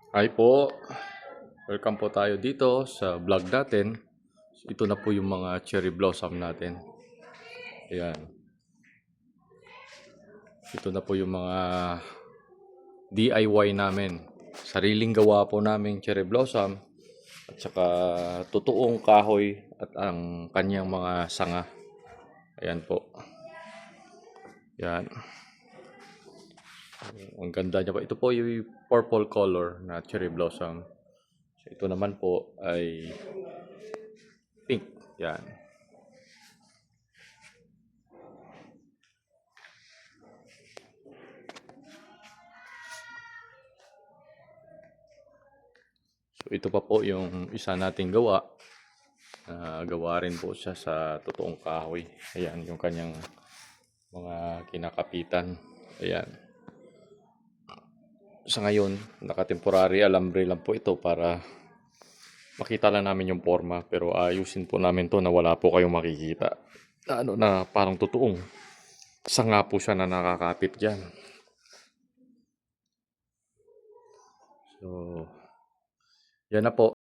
Hi po, welcome po tayo dito sa vlog natin. Ito na po yung mga cherry blossom natin. Ayan. Ito na po yung mga DIY namin. Sariling gawa po namin cherry blossom at saka totoong kahoy at ang kanyang mga sanga. Ayan po. Ayan. Ang ganda niya po. Ito po yung purple color na cherry blossom. Ito naman po ay pink. Yan. So ito pa po yung isa nating gawa. Gawa rin po siya sa totoong kahoy. Ayan yung kanyang mga kinakapitan. Ayan. Sa ngayon, naka-temporary alambre lang po ito para makita lang namin yung forma. Pero ayusin po namin to na wala po kayong makikita. Na parang totoong sanga po siya na nakakapit dyan. So, yan na po.